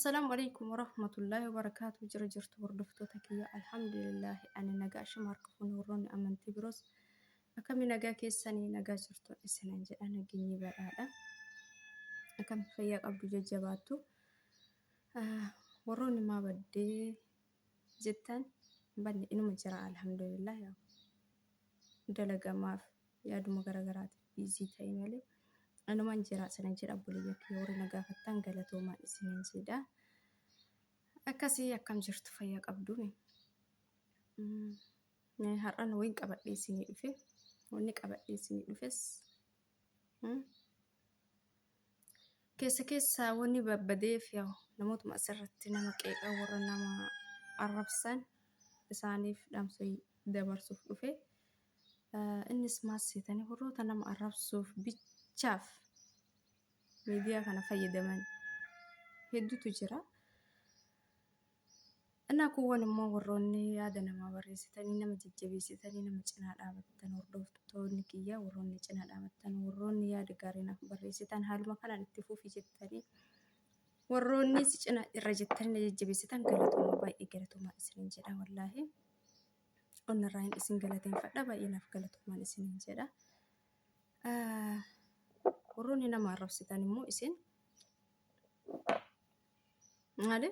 السلام عليكم ورحمة الله وبركاته. جرجرت وردفتو تكية الحمد لله أنا نجاش ماركفون وروني أمن تبرز أكمل نجا كيساني نجا جرتو إسنان أنا جيني بقى أكم خيار أبدو ججباتو وروني ما بدي جدا بني إنه مجرى الحمد لله يا دلقا ما في يا دم غرغرات بيزي تايمالي أنا ما نجرى سنجرى أبو ليك يوري نجا فتان قالتو ما إسنان جدا Akkasii akkam jirtu fayyaa qabduuni. Har'aan wayiin qabadhee isinii dhufe. Wanni qabadhee isinii dhufes keessa wanni babbadeef yaa'u namootuma asirratti nama qeeqaa warra nama arrabsan isaaniif dhaamsa dabarsuuf dhufe. Innis maas seetanii warroota nama arrabsuuf bichaaf miidiyaa kana fayyadaman hedduutu jira. Ana kuwwan immoo warroonni yaada namaa barreessitanii nama jajjabeessitanii nama cinaa dhaabattan hordoftoonni kiyya warroonni cinaa dhaabattan warroonni yaada gaarii naaf barreessitan haaluma kanaan itti fufi jettanii warroonni si cinaa irra jettanii na jajjabeessitan galatoomaa baay'ee galatoomaa isiniin jedha wallaahi. Onnarraa hin isin galateeffadha baay'ee naaf galatoomaan isiniin jedha. Warroonni nama arrabsitan immoo isin maali?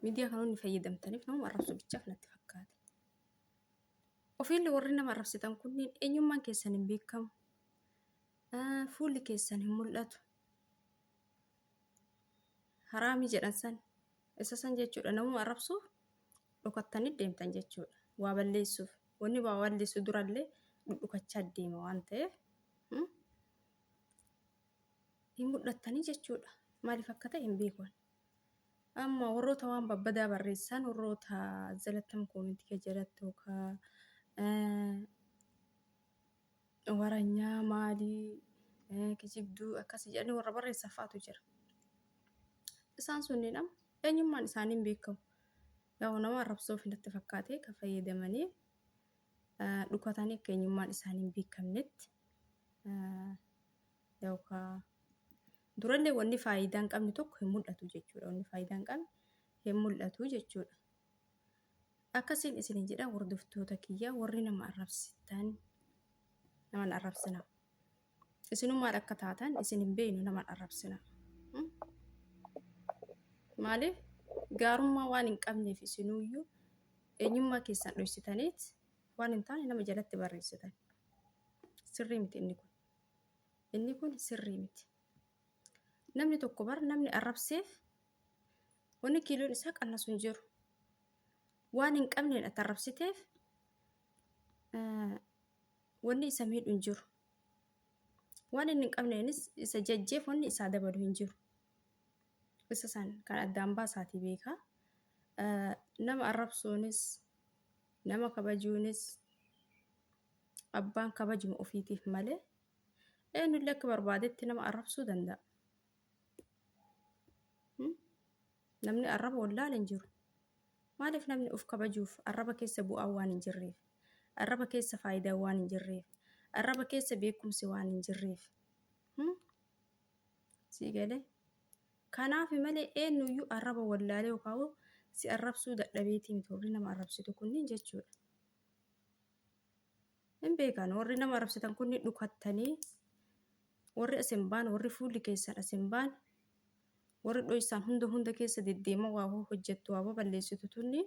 Miidiyaa kanaan fayyadamtaniif nama arrabsu bichaaf natti fakkaata. Ofiillee warri nama arrabsitan kunniin eenyummaan keessan hin beekamu. Fuulli keessan hin mul'atu. Haraamii jedhan san isa san jechuudha namuma arrabsuuf dhokattanii deemtan jechuudha. Waa balleessuuf wanni waa balleessu durallee dhudhukachaa deema waan ta'eef hin mul'attanii jechuudha. Maaliif akka ta'e hin beekan. Amma warroota waan babbadaa barreessan warroota zalattam koomintii jalatti yookaan waranyaa maalii kijibduu akkasii jedhanii warra barreessan fa'aatu jira. Isaan sunniin amma eenyummaan isaanii hin beekamu. Yaa nama arrabsuuf natti fakkaatee kan fayyadamanii dhukatanii akka eenyummaan isaanii hin beekamnetti yookaan durallee wanni faayidaa hin qabne tokko hin mul'atu jechuudha. Wanni faayidaa hin qabne hin mul'atu jechuudha. Akkasiin isiniin jedha hordoftoota kiyya warri nama arrabsitan nama arrabsina. Isinummaa akka taatan isin hin beeknu nama arrabsina. Maaliif gaarummaa waan hin qabneef isinuyyuu eenyummaa keessan dhoksitaniit waan hin taane nama jalatti barreessitan. Sirrii miti inni kun. Inni kun sirrii miti. Namni tokko bar namni arrabseef wanni kiiloon isaa qannasu hin jiru. Waan hin qabneen ati arrabsiteef wanni isa miidhu hin jiru. Waan hin qabneenis isa jajjeef wanni isaa dabalu hin jiru. Isa san kan addaan baasaatii beekaa. Nama arrabsuunis nama kabajuunis abbaan kabajuma ofiitiif malee eenyullee akka barbaadetti nama arrabsuu danda'a. Namni arraba wallaala hin jiru. Maaliif namni of kabajuuf arraba keessa bu'aa waan hin jirreef, arraba keessa faayidaa waan hin jirreef, arraba keessa beekumsi waan hin jirreef. Sii galee kanaaf malee eenyuyyuu arraba wallaalee yookaan si arrabsuu dadhabeetii miti warri nama arrabsitu kunniin jechuudha. Hin beekan warri nama arrabsitan kunniin dhukattanii warri asin baan warri fuulli keessan asin baan warri dhoysaan hunda keessa deddeema waa hojjettu waa balleessitu tunni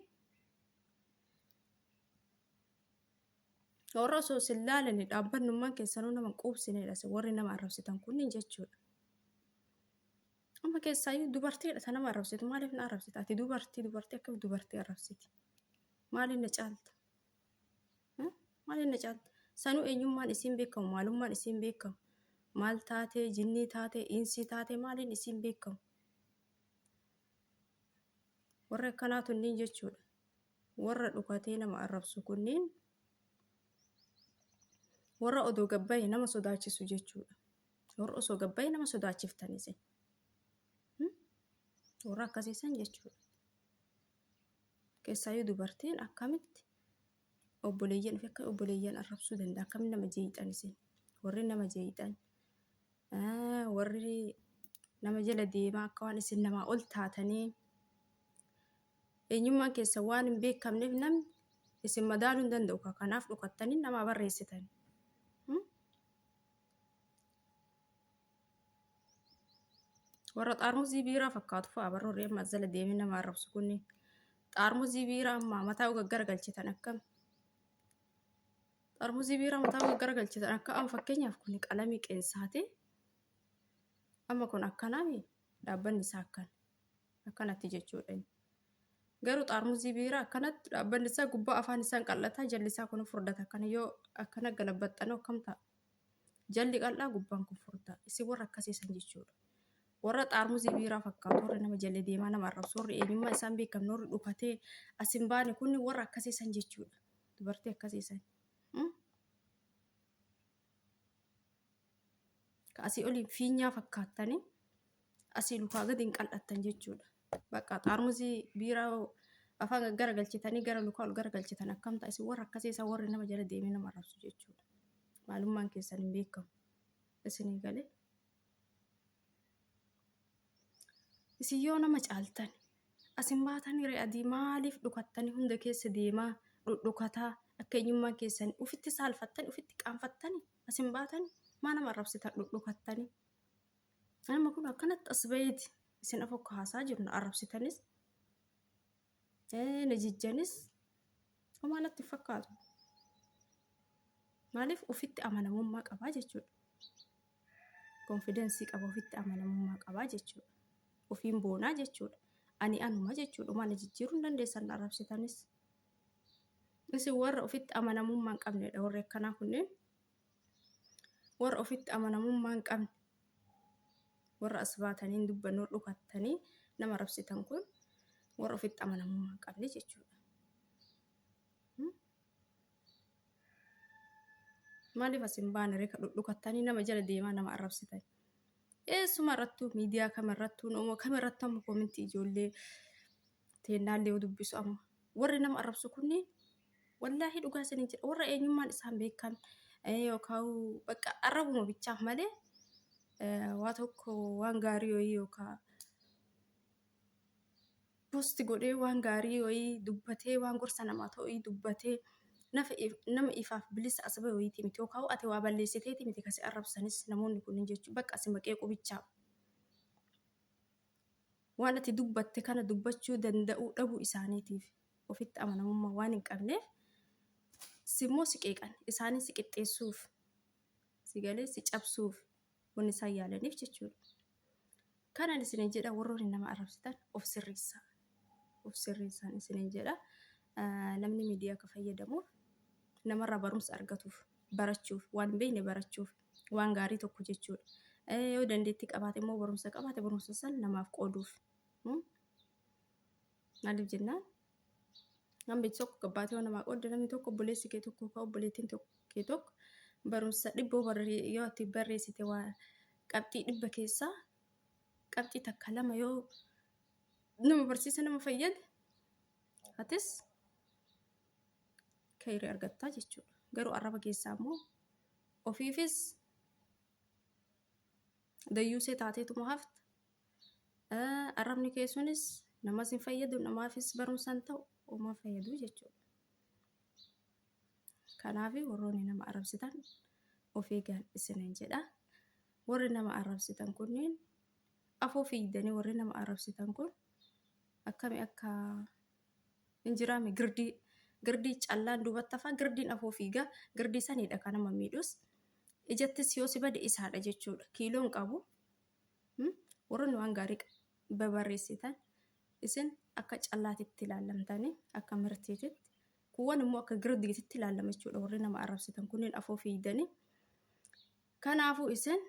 warra osoo sin laalanii dhaabbannummaan keessanuu nama quubsineedha warri nama arrabsitan kunniin jechuudha. Amma keessaayyuu dubartiidha ta nama arrabsitu maaliif na arrabsita? Ati dubartii akka dubartii arrabsiti. Maaliin na caalta? Maaliin na caalta? Sanuu eenyummaan isiin beekamu maalummaan isiin beekamu maal taatee jinnii taatee insii taatee maaliin isiin beekamu? Warra akkanaa tunniin jechuudha. Warra dhukatee nama arrabsu kunniin warra odoo gabbaa'e nama sodaachisu jechuudha. Warra osoo gabbaa'e nama sodaachiftanis. Warra akkasiisan jechuudha. Keessaayyuu dubartiin akkamitti obboleeyyan fi akka obboleeyyan arrabsuu danda'a? Akkamitti nama jeeqan isin? Warri nama jeeqan warri nama jala deemaa akka waan isin namaa ol taatanii eenyummaan keessan waan hin beekamneef namni isin madaaluu hin danda'u. Kanaaf dhukattanii namaa barreessitan. Warra xaarmusii biiraa fakkaatu fa'a barroorree amma jala deemee nama arrabsu kunni xaarmusii biiraa amma mataa garagalchitan akkam. Xaarmusii biiraa mataa garagalchitan akka amma fakkeenyaaf kun qalamii qeensaati. Amma kun akkanaami dhaabbanni isaa akkanatti jechuudha. Garuu xaarmusii biiraa akkanatti dhaabbanni isaa gubbaa afaan isaan qal'ataa jalli isaa kun furdata akkana yoo akkana galabaxxanoo akkam ta'a. Jalli qal'aa gubbaan kun furdaa. Isin warra akkasiisan jechuudha. Warra xaarmusii biiraa fakkaatu warra nama jala deemaa nama arrabsu warri eenyummaa isaan beekamne warri dhukatee asin baane kunni warra akkasiisan jechuudha. Dubartii akkasiisan. Ka asii oliin fiinyaa fakkaattanii asii lukaa gadi hin qal'attan jechuudha. Bakka xaarmusii biiraa afaan garagalchitanii gara lukaa ol garagalchitan akkam ta'a isin warra akkasiisan warri nama jala deemee nama arrabsu jechuudha. Maalummaan keessan hin beekamu. Isinii galee. Isin yoo nama caaltan asin baatanii re'adii maaliif dhukattanii hunda keessa deemaa dhudhukataa akka eenyummaan keessan ufitti saalfattanii ufitti qaanfattanii asin baatanii maa nama arrabsitan dhudhukattanii. Nama kun akkanatti as baheeti isin afokka haasaa jiru na arrabsitanis na jijjanis maalatti fakkaatu. Maaliif ufitti amanamummaa qabaa jechuudha. Konfidensii qaba ufitti amanamummaa qabaa jechuudha. Ofiin boonaa jechuudha. Ani anuma jechuudha. Mana jijjiiruu hin dandeessan arrabsitanis. Isin warra ofitti amanamummaa hin qabnedha warri akkanaa kunneen. Warra ofitti amanamummaa hin qabne. Warra as baatanii dubbannoo dhukattanii nama arrabsitan kun warra ofitti amanamummaa hin qabne jechuudha. Maaliif asin baane reeka dhukattanii nama jala deemaa nama arrabsitan. Eessuma irrattuu miidiyaa kamirrattuu nama kamirrattuu amma koomintii ijoollee teennaallee dubbisu amma warri nama arrabsu kunniin wallaahi dhugaa isiniin jedha warra eenyummaan isaan beekan yookaan bakka arrabuma bichaaf malee waa tokko waan gaarii wayii yookaan posti godhee waan gaarii wayii dubbatee waan gorsa namaa ta'uu dubbatee nama ifaaf bilisa as bahe wayiiti miti yookaan ati waa balleessiteeti miti kasi arrabsanis namoonni kunniin jechuudha bakka asi maqee qubichaaf. Waan ati dubbatte kana dubbachuu danda'uu dhabuu isaaniitiif ofitti amanamummaa waan hin qabneef simmoo si qeeqan isaanii si qixxeessuuf si galee si cabsuuf wanni isaan yaalaniif jechuudha. Kanaan isiniin jedha warroonni nama arrabsitan of sirreessaa. Of sirreessaan isiniin jedha namni miidiyaa akka fayyadamuuf namarraa barumsa argatuuf barachuuf waan hin beekne barachuuf waan gaarii tokko jechuudha. Yoo dandeettii qabaate immoo barumsa qabaate barumsa san namaaf qooduuf. Maaliif jennaan namni tokko gabbaatee yoo namaa qoodde namni tokko obboleessi kee tokko yookaan obboleettiin kee tokko barumsa dhibboo yoo itti barreessite waa qabxii dhibba keessaa qabxii takka lama yoo nama barsiisa nama fayyade atis kayrii argattaa jechuudha. Garuu arraba keessaa immoo ofiifis dayyuusee taateetuma hafta. Arrabni keessunis namas hin fayyadu namaafis barumsaan ta'u uumaa fayyadu jechuudha. Kanaaf warroonni nama arrabsitan of eegan isiniin jedha. Warri nama arrabsitan kunniin afoo fiigdanii warri nama arrabsitan kun akkami akka injiraame girdii callaan duubatti hafaa girdiin afoo fiigaa girdii saniidha kan nama miidhus ijattis yoo si bade isaadha jechuudha. Kiiloon qabu warroonni waan gaarii babarreessitan isin akka callaatitti ilaalamtanii akka mirtiititti kuwwan immoo akka girdiititti ilaalama jechuudha. Warri nama arrabsitan kunniin afoo fiigdanii kanaafuu isin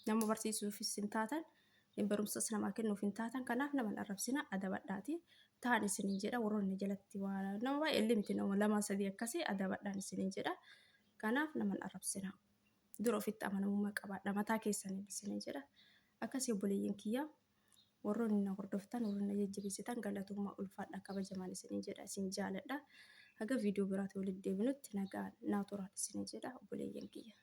nama barsiisuufis hin taatan barumsas namaa kennuuf hin taatan kanaaf nama arrabsina adabadhaati ta'an isiniin jedha. Warroonni jalatti waa nama baay'ee limiti nama lama sadii akkasii adabadhaan isiniin jedha. Kanaaf nama arrabsina dura ofitti amanamummaa qabaadha mataa keessanii isiniin jedha. Akkasii obboleeyyan kiyyaa warroonni na hordoftan warroonni na jajjabeessitan galatoommaa ulfaadha kabajamaan isiniin jedha isin jaaladha. Haga viidiyoo biraatti walitti deebinutti nagaa naa turaa isiniin jedha obboleeyyan kiyyaa.